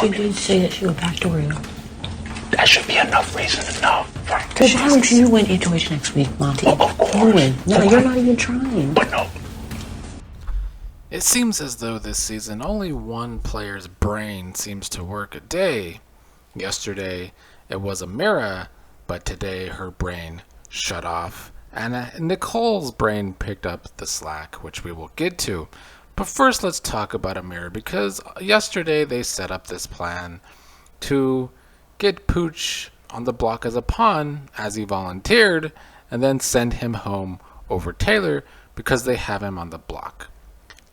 she did say that she would backdoor you. That should be enough reason to know. Right? Well, why don't you win HOH next week, Monty? Well, of course. You win. No, you're not even trying. But no. It seems as though this season only one player's brain seems to work a day. Yesterday it was Amira, but today her brain shut off, and Nicole's brain picked up the slack, which we will get to. But first let's talk about Amira, because yesterday they set up this plan to get Pooch on the block as a pawn, as he volunteered, and then send him home over Taylor because they have him on the block.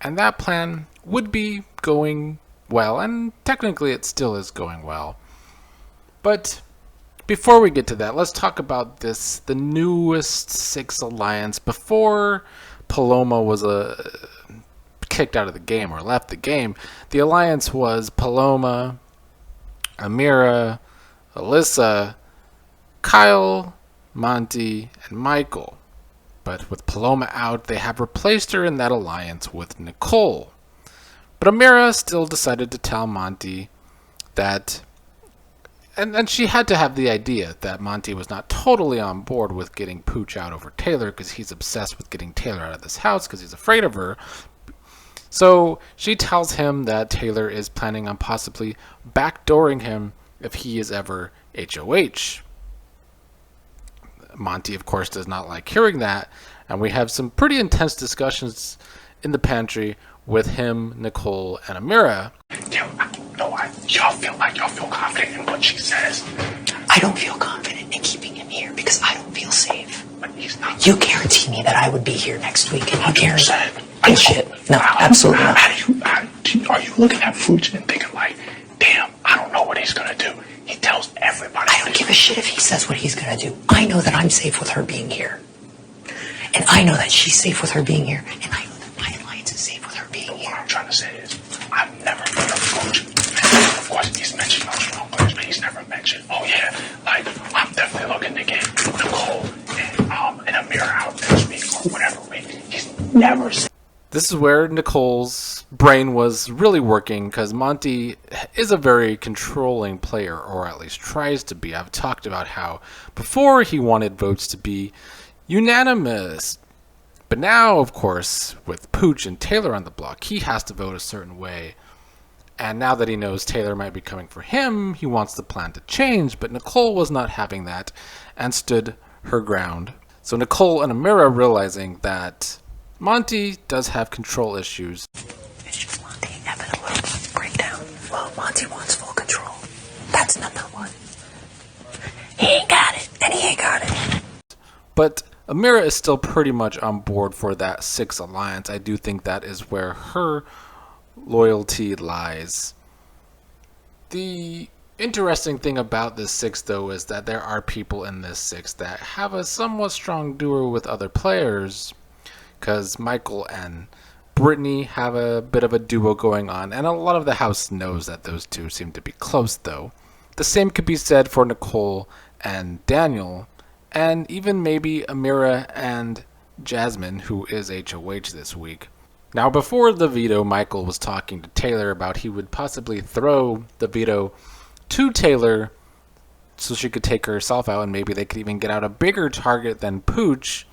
And that plan would be going well, and technically it still is going well. But before we get to that, let's talk about the newest Six Alliance. Before Paloma was kicked out of the game or left the game, the Alliance was Paloma, Amira, Alyssa, Kyle, Monty, and Michael. But with Paloma out, they have replaced her in that alliance with Nicole. But Amira still decided to tell Monty that, and she had to have the idea that Monty was not totally on board with getting Pooch out over Taylor, because he's obsessed with getting Taylor out of this house because he's afraid of her. So she tells him that Taylor is planning on possibly backdooring him if he is ever HOH. Monty, of course, does not like hearing that, and we have some pretty intense discussions in the pantry with him, Nicole, and Amira. Y'all feel confident in what she says. I don't feel confident in keeping him here because I don't feel safe. But he's not. You guarantee me that I would be here next week, and you guarantee. Bullshit. No, absolutely not. Are you looking at Pooch and thinking like, damn, I don't know what he's gonna do? He tells everybody. I don't give a shit if he says what he's gonna do. I know that I'm safe with her being here. And I know that she's safe with her being here. And I know that my alliance is safe with her being here. What I'm trying to say is, I've never heard of Pooch. Of course, he's mentioned those strong players, but he's never mentioned, oh yeah, like, I'm definitely looking to get Nicole and Amira out next week or whatever week. He's never said. This is where Nicole's brain was really working, because Monty is a very controlling player, or at least tries to be. I've talked about how before he wanted votes to be unanimous, but now, of course, with Pooch and Taylor on the block, he has to vote a certain way. And now that he knows Taylor might be coming for him, he wants the plan to change, but Nicole was not having that and stood her ground. So Nicole and Amira, realizing that Monty does have control issues. It's just Monty having a little breakdown. Well, Monty wants full control. That's number one. He ain't got it, and he ain't got it. But Amira is still pretty much on board for that Six Alliance. I do think that is where her loyalty lies. The interesting thing about this Six, though, is that there are people in this Six that have a somewhat strong duo with other players, because Michael and Brittany have a bit of a duo going on, and a lot of the house knows that those two seem to be close, though. The same could be said for Nicole and Daniel, and even maybe Amira and Jasmine, who is HOH this week. Now, before the veto, Michael was talking to Taylor about he would possibly throw the veto to Taylor so she could take herself out, and maybe they could even get out a bigger target than Pooch.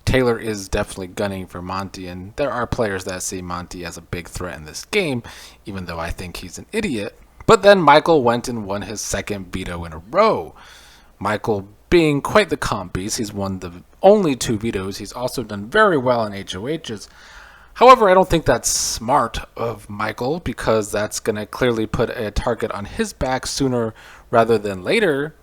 Taylor is definitely gunning for Monty, and there are players that see Monty as a big threat in this game, even though I think he's an idiot. But then Michael went and won his second veto in a row. Michael being quite the comp beast, he's won the only 2 vetoes. He's also done very well in HOHs. However, I don't think that's smart of Michael, because that's going to clearly put a target on his back sooner rather than later.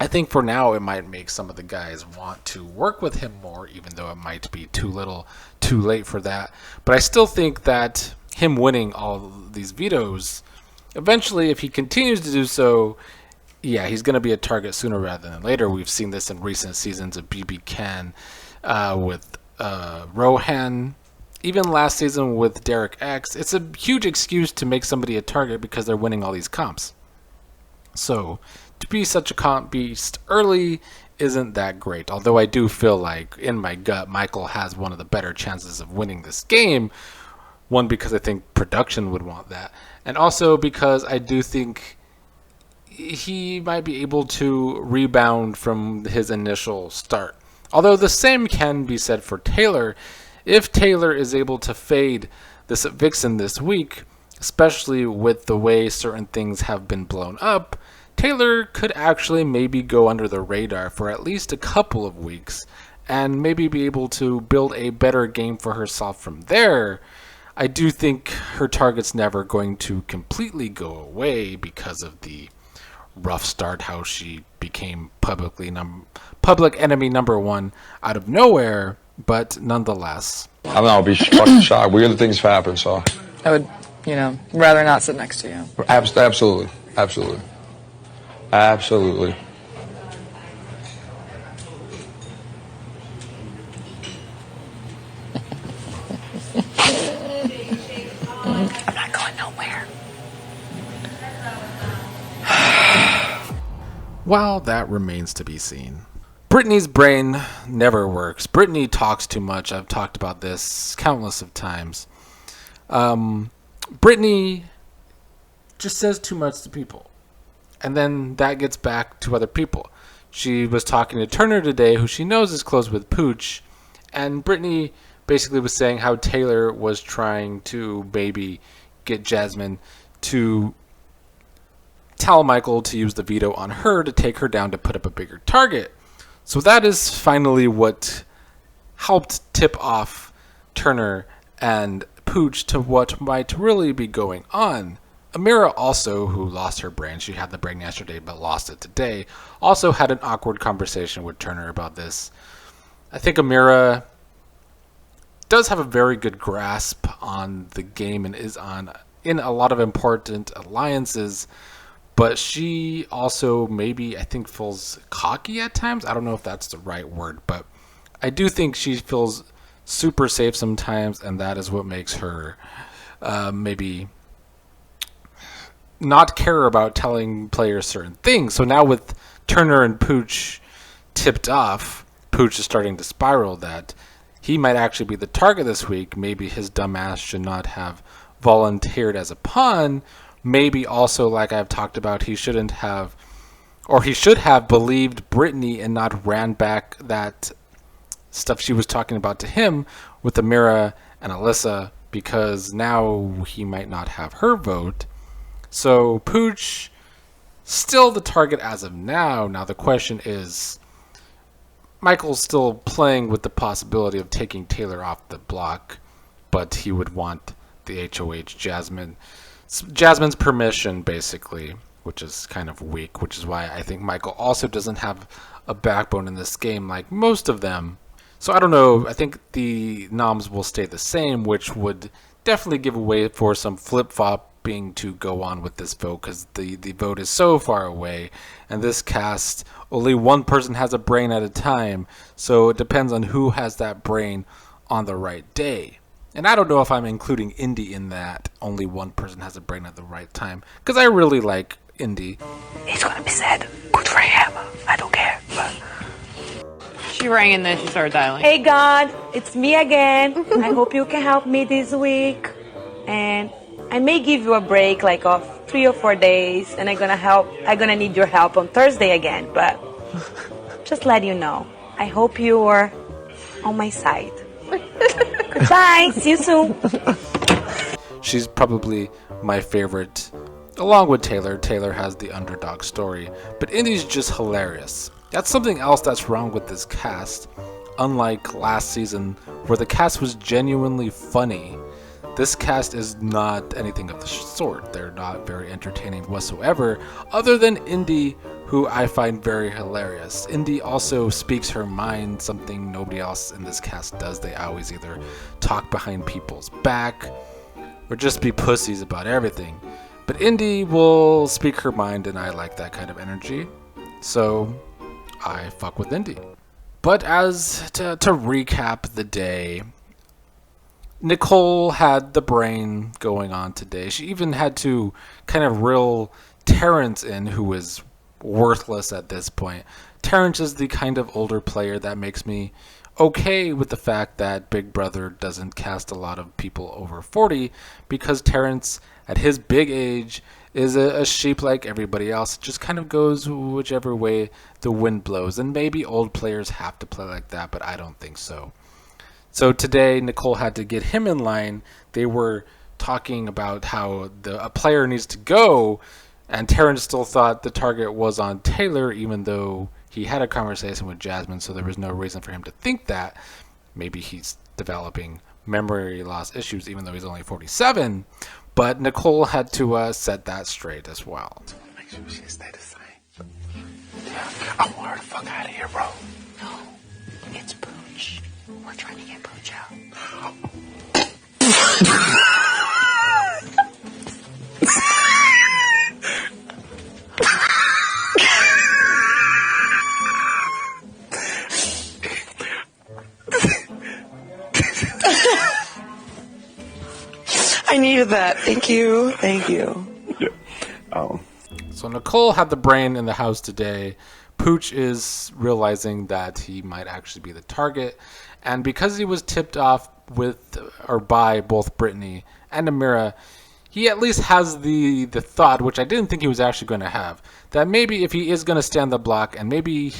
I think for now it might make some of the guys want to work with him more, even though it might be too little, too late for that. But I still think that him winning all these vetoes, eventually, if he continues to do so, yeah, he's going to be a target sooner rather than later. We've seen this in recent seasons of BB Can with Rohan. Even last season with Derek X. It's a huge excuse to make somebody a target because they're winning all these comps. So to be such a comp beast early isn't that great. Although I do feel like, in my gut, Michael has one of the better chances of winning this game. One, because I think production would want that. And also because I do think he might be able to rebound from his initial start. Although the same can be said for Taylor. If Taylor is able to fade this Vixen this week, especially with the way certain things have been blown up, Taylor could actually maybe go under the radar for at least a couple of weeks and maybe be able to build a better game for herself from there. I do think her target's never going to completely go away because of the rough start, how she became public enemy number one out of nowhere, but nonetheless. I don't know, I'll be fucking shocked. Weird things have happened, so. I would, rather not sit next to you. Absolutely. Absolutely. Absolutely. I'm not going nowhere. Well, that remains to be seen. Brittany's brain never works. Brittany talks too much. I've talked about this countless of times. Brittany just says too much to people. And then that gets back to other people. She was talking to Turner today, who she knows is close with Pooch. And Brittany basically was saying how Taylor was trying to maybe get Jasmine to tell Michael to use the veto on her to take her down to put up a bigger target. So that is finally what helped tip off Turner and Pooch to what might really be going on. Amira also, who lost her brain, she had the brain yesterday but lost it today, also had an awkward conversation with Turner about this. I think Amira does have a very good grasp on the game and is in a lot of important alliances, but she also maybe, I think, feels cocky at times. I don't know if that's the right word, but I do think she feels super safe sometimes, and that is what makes her maybe not care about telling players certain things. So now with Turner and Pooch tipped off, Pooch is starting to spiral that he might actually be the target this week. Maybe his dumb ass should not have volunteered as a pawn. Maybe also, like I've talked about, he should have believed Brittany and not ran back that stuff she was talking about to him with Amira and Alyssa, because now he might not have her vote. So Pooch, still the target as of now. Now the question is, Michael's still playing with the possibility of taking Taylor off the block, but he would want the HOH Jasmine's permission, basically, which is kind of weak, which is why I think Michael also doesn't have a backbone in this game like most of them. So I don't know. I think the noms will stay the same, which would definitely give way for some flip-flopping to go on with this vote, because the vote is so far away, and this cast, only one person has a brain at a time, so it depends on who has that brain on the right day. And I don't know if I'm including Indy in that. Only one person has a brain at the right time. Because I really like Indy. It's gonna be sad. Good for him. I don't care. But She rang and then she started dialing. Hey God, it's me again. I hope you can help me this week. And I may give you a break like of 3 or 4 days, and I'm gonna need your help on Thursday again, but just let you know. I hope you are on my side. Goodbye. See you soon. She's probably my favorite. Along with Taylor. Taylor has the underdog story. But Indy's just hilarious. That's something else that's wrong with this cast. Unlike last season, where the cast was genuinely funny, this cast is not anything of the sort. They're not very entertaining whatsoever, other than Indy, who I find very hilarious. Indy also speaks her mind, something nobody else in this cast does. They always either talk behind people's back or just be pussies about everything. But Indy will speak her mind, and I like that kind of energy. So I fuck with Indy. But as to recap the day, Nicole had the brain going on today. She even had to kind of reel Terrence in, who is worthless at this point. Terrence is the kind of older player that makes me okay with the fact that Big Brother doesn't cast a lot of people over 40, because Terrence at his big age, is a sheep like everybody else. It just kind of goes whichever way the wind blows. And maybe old players have to play like that, but I don't think so. So today, Nicole had to get him in line. They were talking about how a player needs to go, and Terrence still thought the target was on Taylor, even though he had a conversation with Jasmine, so there was no reason for him to think that. Maybe he's developing memory loss issues, even though he's only 47. But Nicole had to set that straight as well. Make sure she stay the same. Yeah, I want her to fuck out of here, bro. No, it's Pooch. We're trying to get Pooch out. I needed that. Thank you. Thank you. Oh. So Nicole had the brain in the house today. Pooch is realizing that he might actually be the target. And because he was tipped off with or by both Brittany and Amira, he at least has the thought, which I didn't think he was actually going to have, that maybe if he is going to stand the block, and maybe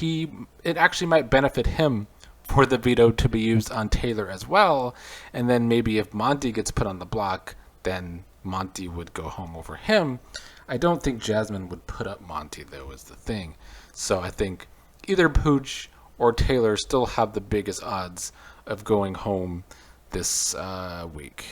it actually might benefit him for the veto to be used on Taylor as well. And then maybe if Monty gets put on the block, then Monty would go home over him. I don't think Jasmine would put up Monty, though, is the thing. So I think either Pooch or Taylor still have the biggest odds of going home this week.